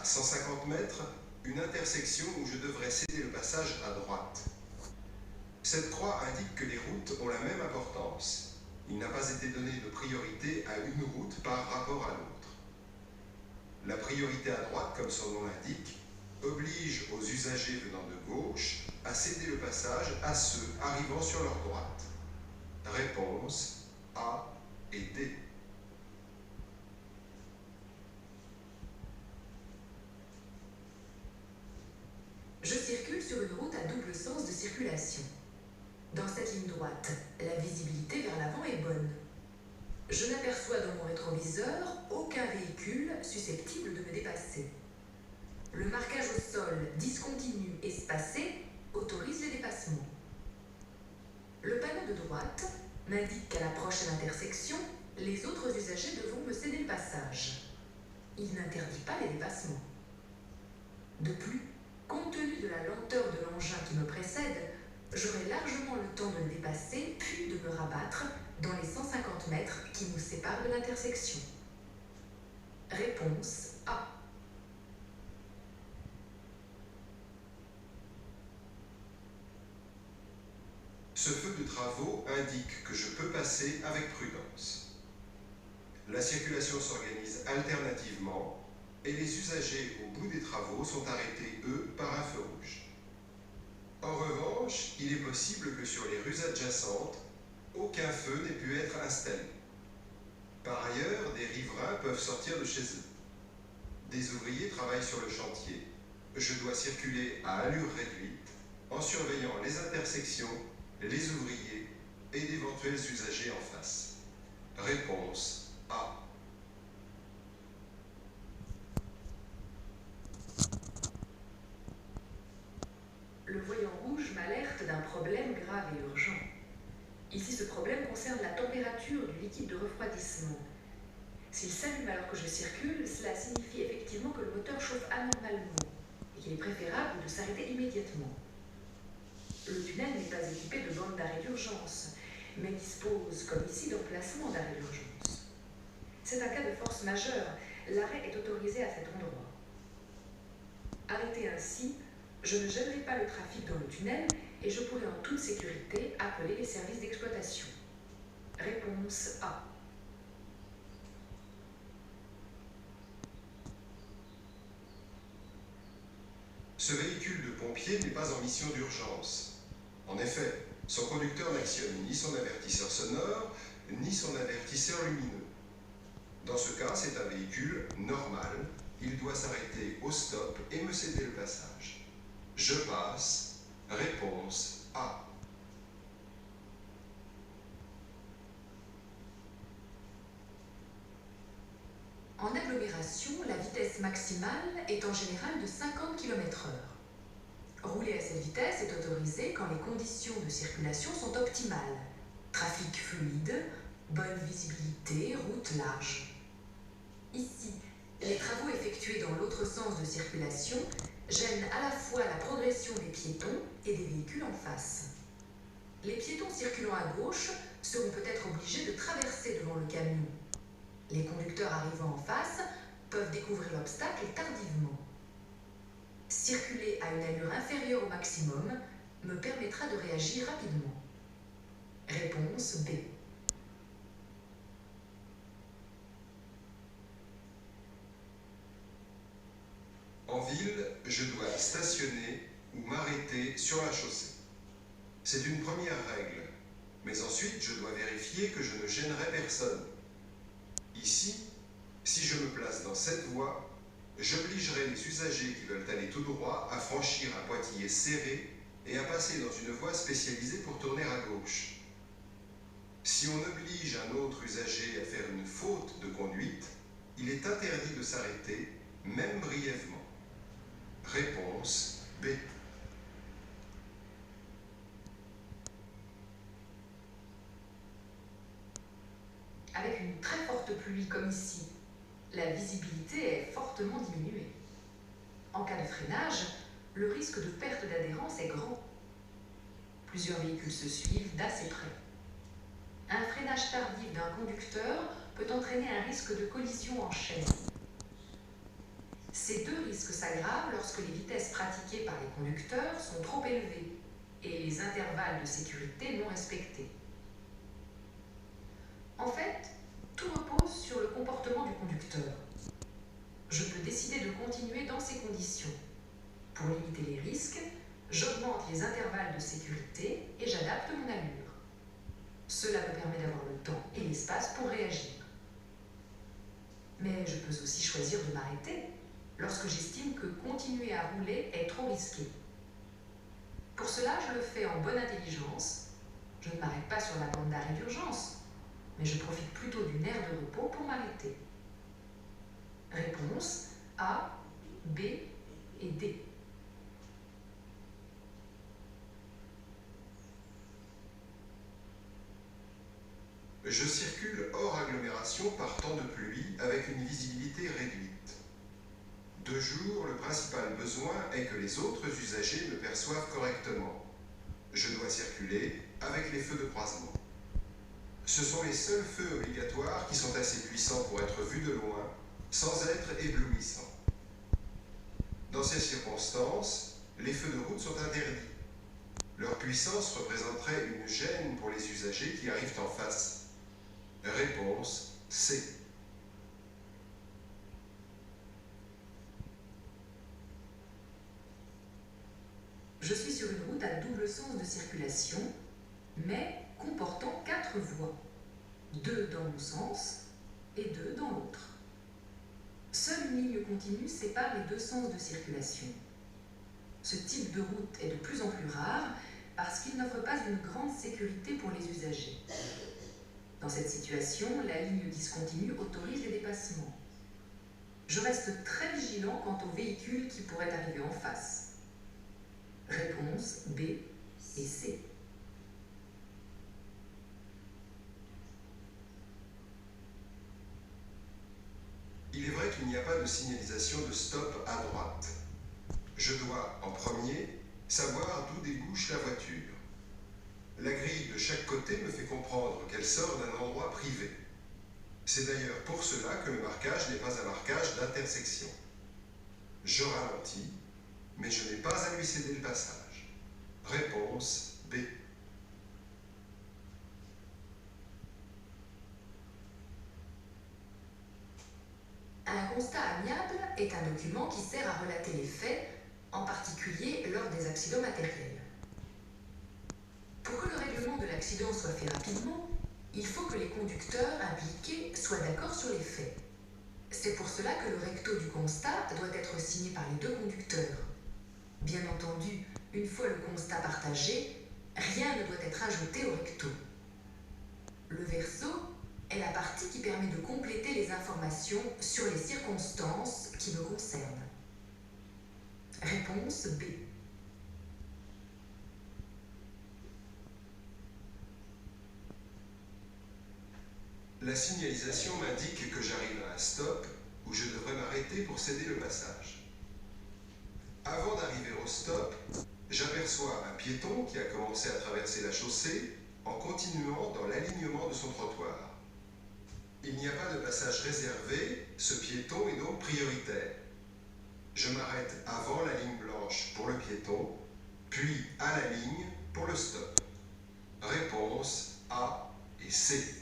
150 mètres, une intersection où je devrais céder le passage à droite. Cette croix indique que les routes ont la même importance. Il n'a pas été donné de priorité à une route par rapport à l'autre. La priorité à droite, comme son nom l'indique, oblige aux usagers venant de gauche à céder le passage à ceux arrivant sur leur droite. Réponse A et D. Je circule sur une route à double sens de circulation. Dans cette ligne droite, la visibilité vers l'avant est bonne. Je n'aperçois dans mon rétroviseur aucun véhicule susceptible de me dépasser. Le marquage au sol discontinu espacé autorise les dépassements. Le panneau de droite m'indique qu'à la prochaine intersection, les autres usagers devront me céder le passage. Il n'interdit pas les dépassements. De plus, compte tenu de la lenteur de l'engin qui me précède, j'aurai largement le temps de le dépasser puis de me rabattre dans les 150 mètres qui nous séparent de l'intersection. Réponse A. Ce feu de travaux indique que je peux passer avec prudence. La circulation s'organise alternativement et les usagers au bout des travaux sont arrêtés, eux, par un feu rouge. En revanche, il est possible que sur les rues adjacentes, aucun feu n'ait pu être installé. Par ailleurs, des riverains peuvent sortir de chez eux. Des ouvriers travaillent sur le chantier. Je dois circuler à allure réduite en surveillant les intersections, les ouvriers et d'éventuels usagers en face. Réponse A. Le voyant rouge m'alerte d'un problème grave et urgent. Ici, ce problème concerne la température du liquide de refroidissement. S'il s'allume alors que je circule, cela signifie effectivement que le moteur chauffe anormalement et qu'il est préférable de s'arrêter immédiatement. Le tunnel n'est pas équipé de bandes d'arrêt d'urgence, mais dispose, comme ici, d'emplacements d'arrêt d'urgence. C'est un cas de force majeure, l'arrêt est autorisé à cet endroit. Arrêté ainsi, je ne gênerai pas le trafic dans le tunnel et je pourrai en toute sécurité appeler les services d'exploitation. Réponse A. Ce véhicule de pompier n'est pas en mission d'urgence. En effet, son conducteur n'actionne ni son avertisseur sonore, ni son avertisseur lumineux. Dans ce cas, c'est un véhicule normal. Il doit s'arrêter au stop et me céder le passage. Je passe. Réponse A. En agglomération, la vitesse maximale est en général de 50 km/h. Rouler à cette vitesse est autorisé quand les conditions de circulation sont optimales. Trafic fluide, bonne visibilité, route large. Ici, les travaux effectués dans l'autre sens de circulation gênent à la fois la progression des piétons et des véhicules en face. Les piétons circulant à gauche seront peut-être obligés de traverser devant le camion. Les conducteurs arrivant en face peuvent découvrir l'obstacle tardivement. Circuler à une allure inférieure au maximum me permettra de réagir rapidement. Réponse B. En ville, je dois stationner ou m'arrêter sur la chaussée. C'est une première règle, mais ensuite je dois vérifier que je ne gênerai personne. Ici, si je me place dans cette voie, j'obligerai les usagers qui veulent aller tout droit à franchir un pointillé serré et à passer dans une voie spécialisée pour tourner à gauche. Si on oblige un autre usager à faire une faute de conduite, il est interdit de s'arrêter, même brièvement. Réponse B. Avec une très forte pluie comme ici, la visibilité est fortement diminuée. En cas de freinage, le risque de perte d'adhérence est grand. Plusieurs véhicules se suivent d'assez près. Un freinage tardif d'un conducteur peut entraîner un risque de collision en chaîne. Ces deux risques s'aggravent lorsque les vitesses pratiquées par les conducteurs sont trop élevées et les intervalles de sécurité non respectés. En fait, tout repose sur le comportement du conducteur. Je peux décider de continuer dans ces conditions. Pour limiter les risques, j'augmente les intervalles de sécurité et j'adapte mon allure. Cela me permet d'avoir le temps et l'espace pour réagir. Mais je peux aussi choisir de m'arrêter lorsque j'estime que continuer à rouler est trop risqué. Pour cela, je le fais en bonne intelligence. Je ne m'arrête pas sur la bande d'arrêt d'urgence, mais je profite plutôt d'une aire de repos pour m'arrêter. Réponse A, B et D. Je circule hors agglomération par temps de pluie avec une visibilité réduite. De jour, le principal besoin est que les autres usagers me perçoivent correctement. Je dois circuler avec les feux de croisement. Ce sont les seuls feux obligatoires qui sont assez puissants pour être vus de loin, sans être éblouissants. Dans ces circonstances, les feux de route sont interdits. Leur puissance représenterait une gêne pour les usagers qui arrivent en face. Réponse C. Je suis sur une route à double sens de circulation, mais comportant 4 voies, 2 dans mon sens et 2 dans l'autre. Seule une ligne continue sépare les deux sens de circulation. Ce type de route est de plus en plus rare parce qu'il n'offre pas une grande sécurité pour les usagers. Dans cette situation, la ligne discontinue autorise les dépassements. Je reste très vigilant quant aux véhicules qui pourraient arriver en face. Réponse B et C. Il est vrai qu'il n'y a pas de signalisation de stop à droite. Je dois, en premier, savoir d'où débouche la voiture. La grille de chaque côté me fait comprendre qu'elle sort d'un endroit privé. C'est d'ailleurs pour cela que le marquage n'est pas un marquage d'intersection. Je ralentis, mais je n'ai pas à lui céder le passage. Réponse B. Un constat amiable est un document qui sert à relater les faits, en particulier lors des accidents matériels. Pour que le règlement de l'accident soit fait rapidement, il faut que les conducteurs impliqués soient d'accord sur les faits. C'est pour cela que le recto du constat doit être signé par les deux conducteurs. Bien entendu, une fois le constat partagé, rien ne doit être ajouté au recto. Le verso est la partie qui permet de compléter les informations sur les circonstances qui me concernent. Réponse B. La signalisation m'indique que j'arrive à un stop où je devrais m'arrêter pour céder le passage. Avant d'arriver au stop, j'aperçois un piéton qui a commencé à traverser la chaussée en continuant dans l'alignement de son trottoir. Il n'y a pas de passage réservé, ce piéton est donc prioritaire. Je m'arrête avant la ligne blanche pour le piéton, puis à la ligne pour le stop. Réponse A et C.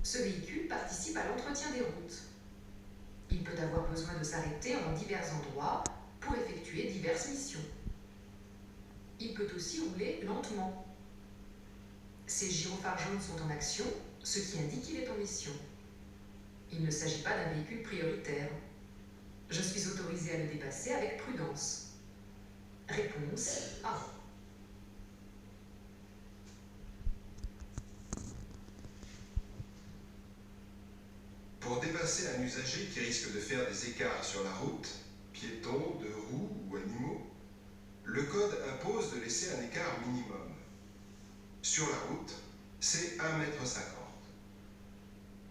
Ce véhicule participe à l'entretien des routes. Il peut avoir besoin de s'arrêter en divers endroits pour effectuer diverses missions. Il peut aussi rouler lentement. Ses gyrophares jaunes sont en action, ce qui indique qu'il est en mission. Il ne s'agit pas d'un véhicule prioritaire. Je suis autorisé à le dépasser avec prudence. Réponse A. Pour dépasser un usager qui risque de faire des écarts sur la route, piétons, deux roues ou animaux, le code impose de laisser un écart minimum. Sur la route, c'est 1,50 m.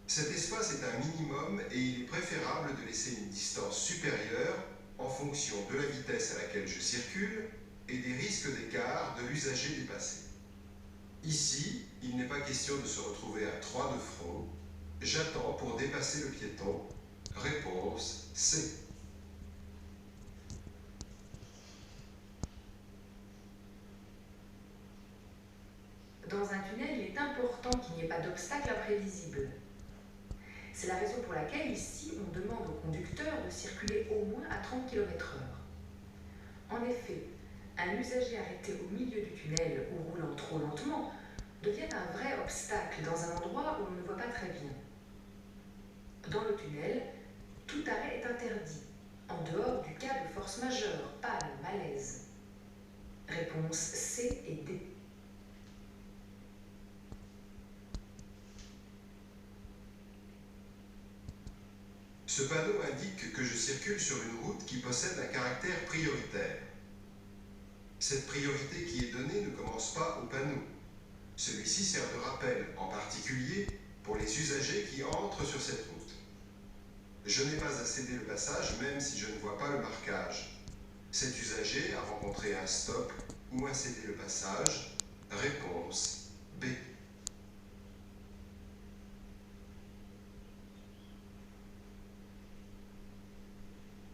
Cet espace est un minimum et il est préférable de laisser une distance supérieure en fonction de la vitesse à laquelle je circule et des risques d'écart de l'usager dépassé. Ici, il n'est pas question de se retrouver à 3 de front. J'attends pour dépasser le piéton. Réponse C. Dans un tunnel, il est important qu'il n'y ait pas d'obstacle imprévisible. C'est la raison pour laquelle ici, on demande au conducteur de circuler au moins à 30 km/h. En effet, un usager arrêté au milieu du tunnel ou roulant trop lentement devient un vrai obstacle dans un endroit où on ne voit pas très bien. Dans le tunnel, tout arrêt est interdit, en dehors du cas de force majeure, panne, malaise. Réponse C et D. Ce panneau indique que je circule sur une route qui possède un caractère prioritaire. Cette priorité qui est donnée ne commence pas au panneau. Celui-ci sert de rappel, en particulier pour les usagers qui entrent sur cette route. Je n'ai pas à céder le passage même si je ne vois pas le marquage. Cet usager a rencontré un stop ou a cédé le passage. Réponse B.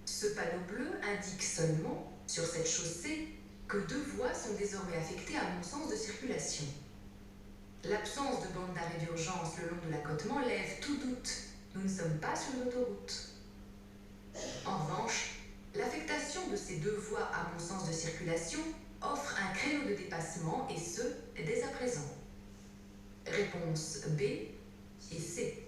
Ce panneau bleu indique seulement, sur cette chaussée, que 2 voies sont désormais affectées à mon sens de circulation. L'absence de bande d'arrêt d'urgence le long de l'accotement lève tout doute. Nous ne sommes pas sur une autoroute. En revanche, l'affectation de ces 2 voies à mon sens de circulation offre un créneau de dépassement et ce, dès à présent. Réponse B et C.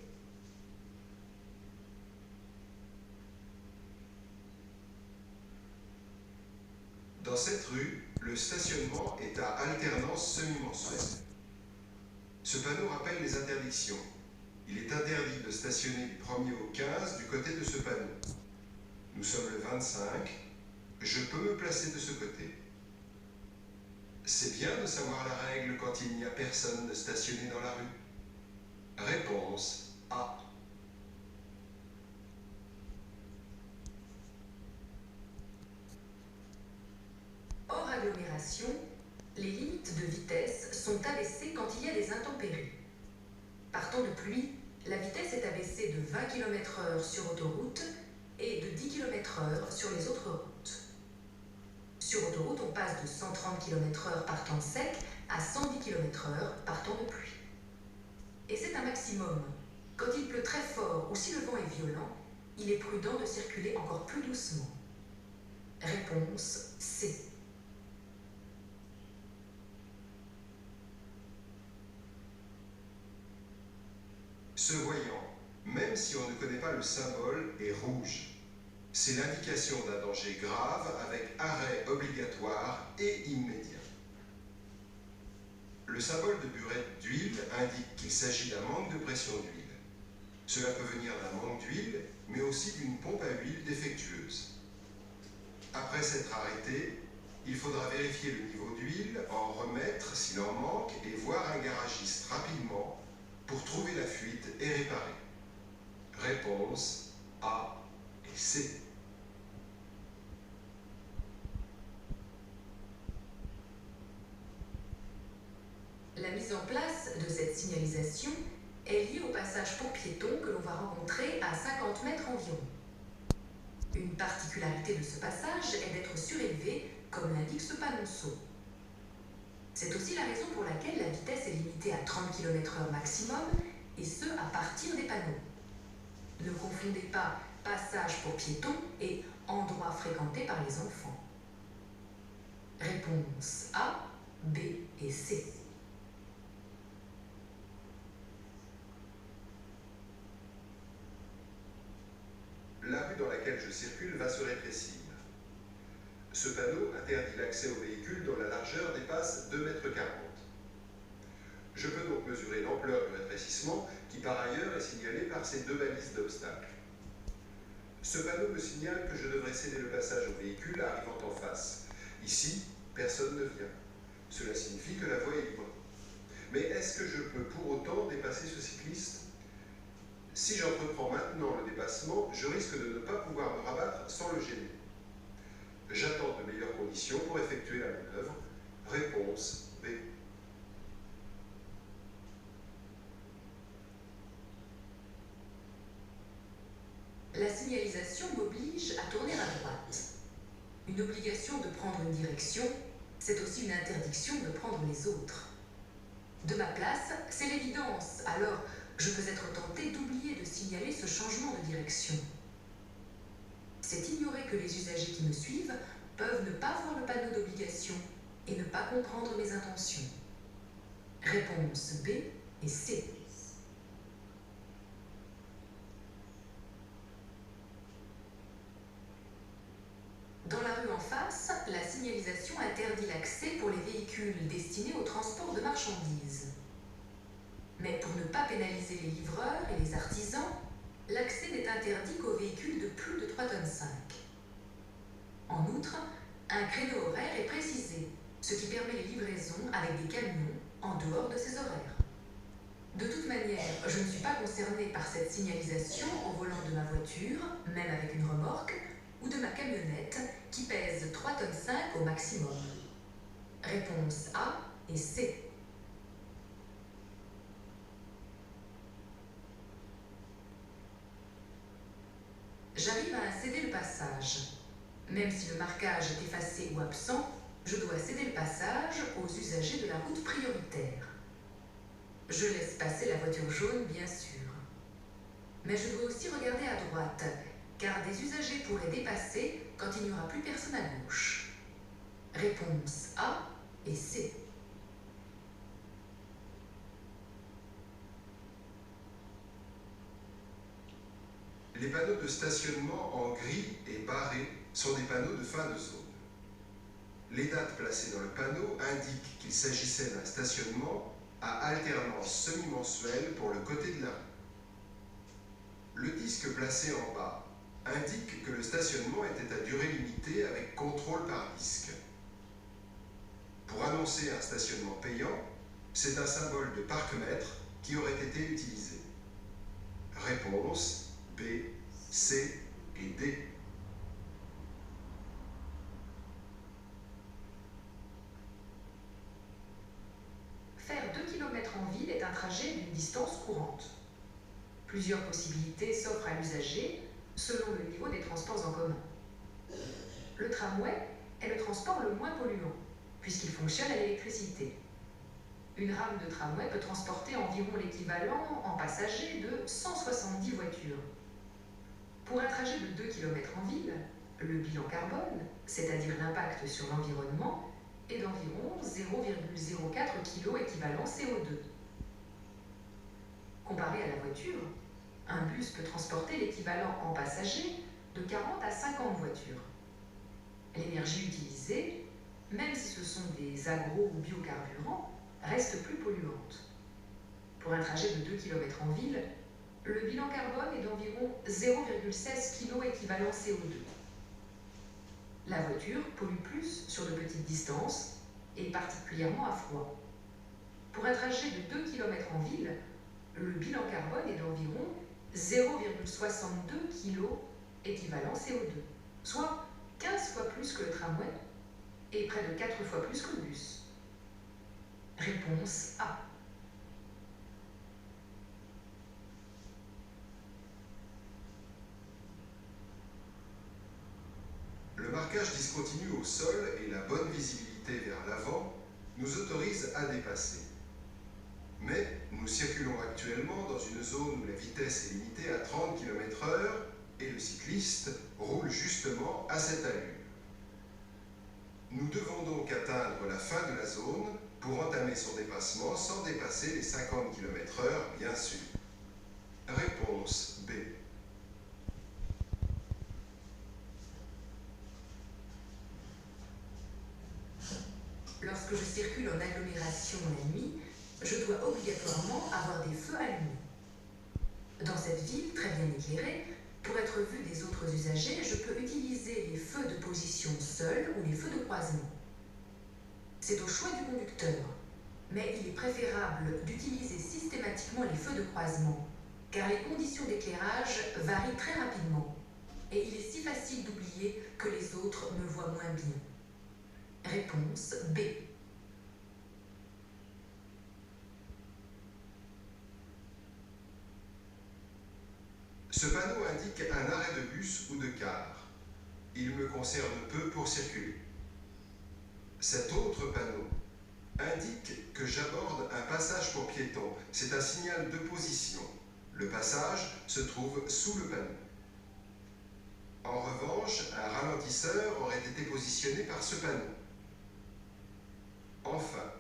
Dans cette rue, le stationnement est à alternance semi-mensuelle. Ce panneau rappelle les interdictions. Il est interdit de stationner du 1er au 15 du côté de ce panneau. Nous sommes le 25. Je peux me placer de ce côté. C'est bien de savoir la règle quand il n'y a personne de stationner dans la rue. Réponse A. Hors agglomération, les limites de vitesse sont abaissées quand il y a des intempéries. Par temps de pluie, la vitesse est abaissée de 20 km/h sur autoroute et de 10 km/h sur les autres routes. Sur autoroute, on passe de 130 km/h par temps sec à 110 km/h par temps de pluie. Et c'est un maximum. Quand il pleut très fort ou si le vent est violent, il est prudent de circuler encore plus doucement. Réponse C. Ce voyant, même si on ne connaît pas le symbole, est rouge. C'est l'indication d'un danger grave avec arrêt obligatoire et immédiat. Le symbole de burette d'huile indique qu'il s'agit d'un manque de pression d'huile. Cela peut venir d'un manque d'huile, mais aussi d'une pompe à huile défectueuse. Après s'être arrêté, il faudra vérifier le niveau d'huile, en remettre s'il en manque et voir un garagiste rapidement pour trouver la fuite et réparer. Réponse A et C. La mise en place de cette signalisation est liée au passage pour piétons que l'on va rencontrer à 50 mètres environ. Une particularité de ce passage est d'être surélevé, comme l'indique ce panonceau. C'est aussi la raison pour laquelle la vitesse est limitée à 30 km/h maximum, et ce à partir des panneaux. Ne confondez pas passage pour piétons et endroit fréquenté par les enfants. Réponse A, B et C. La rue dans laquelle je circule va se rétrécir. Ce panneau interdit l'accès aux véhicules dont la largeur dépasse 2,40 m. Je peux donc mesurer l'ampleur du rétrécissement qui par ailleurs est signalé par ces 2 balises d'obstacles. Ce panneau me signale que je devrais céder le passage aux véhicules arrivant en face. Ici, personne ne vient. Cela signifie que la voie est libre. Mais est-ce que je peux pour autant dépasser ce cycliste ? Si j'entreprends maintenant le dépassement, je risque de ne pas pouvoir me rabattre sans le gêner. J'attends de meilleures conditions pour effectuer la manœuvre. Réponse B. la signalisation m'oblige à tourner à droite. Une obligation de prendre une direction, c'est aussi une interdiction de prendre les autres. De ma place, c'est l'évidence, alors je peux être tenté d'oublier de signaler ce changement de direction. C'est ignorer que les usagers qui me suivent peuvent ne pas voir le panneau d'obligation et ne pas comprendre mes intentions. Réponse B et C. Dans la rue en face, la signalisation interdit l'accès pour les véhicules destinés au transport de marchandises. Mais pour ne pas pénaliser les livreurs et les artisans, l'accès n'est interdit qu'aux véhicules de plus de 3,5 tonnes. En outre, un créneau horaire est précisé, ce qui permet les livraisons avec des camions en dehors de ces horaires. De toute manière, je ne suis pas concernée par cette signalisation au volant de ma voiture, même avec une remorque, ou de ma camionnette qui pèse 3,5 tonnes au maximum. Réponse A et C. J'arrive à céder le passage. Même si le marquage est effacé ou absent, je dois céder le passage aux usagers de la route prioritaire. Je laisse passer la voiture jaune, bien sûr. Mais je dois aussi regarder à droite, car des usagers pourraient dépasser quand il n'y aura plus personne à gauche. Réponse A et C. Les panneaux de stationnement en gris et barré sont des panneaux de fin de zone. Les dates placées dans le panneau indiquent qu'il s'agissait d'un stationnement à alternance semi-mensuelle pour le côté de la rue. Le disque placé en bas indique que le stationnement était à durée limitée avec contrôle par disque. Pour annoncer un stationnement payant, c'est un symbole de parc-mètre qui aurait été utilisé. Réponse B, C et D. Faire 2 km en ville est un trajet d'une distance courante. Plusieurs possibilités s'offrent à l'usager selon le niveau des transports en commun. Le tramway est le transport le moins polluant, puisqu'il fonctionne à l'électricité. Une rame de tramway peut transporter environ l'équivalent en passagers de 170 voitures. Pour un trajet de 2 km en ville, le bilan carbone, c'est-à-dire l'impact sur l'environnement, est d'environ 0,04 kg équivalent CO2. Comparé à la voiture, un bus peut transporter l'équivalent en passagers de 40 à 50 voitures. L'énergie utilisée, même si ce sont des agro- ou biocarburants, reste plus polluante. Pour un trajet de 2 km en ville, le bilan carbone est d'environ 0,16 kg équivalent CO2. La voiture pollue plus sur de petites distances et particulièrement à froid. Pour un trajet de 2 km en ville, le bilan carbone est d'environ 0,62 kg équivalent CO2, soit 15 fois plus que le tramway et près de 4 fois plus que le bus. Réponse A. Le marquage discontinu au sol et la bonne visibilité vers l'avant nous autorisent à dépasser. Mais nous circulons actuellement dans une zone où la vitesse est limitée à 30 km/h et le cycliste roule justement à cette allure. Nous devons donc atteindre la fin de la zone pour entamer son dépassement sans dépasser les 50 km/h, bien sûr. Réponse B. Lorsque je circule en agglomération la nuit, je dois obligatoirement avoir des feux allumés. Dans cette ville très bien éclairée, pour être vu des autres usagers, je peux utiliser les feux de position seuls ou les feux de croisement. C'est au choix du conducteur, mais il est préférable d'utiliser systématiquement les feux de croisement, car les conditions d'éclairage varient très rapidement, et il est si facile d'oublier que les autres me voient moins bien. Réponse B. Ce panneau indique un arrêt de bus ou de car. Il me concerne peu pour circuler. Cet autre panneau indique que j'aborde un passage pour piétons. C'est un signal de position. Le passage se trouve sous le panneau. En revanche, un ralentisseur aurait été positionné par ce panneau. Enfin,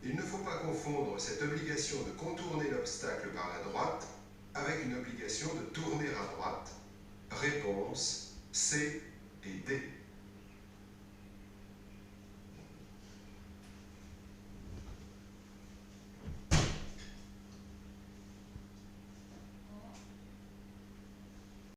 il ne faut pas confondre cette obligation de contourner l'obstacle par la droite avec une obligation de tourner à droite. Réponse C et D.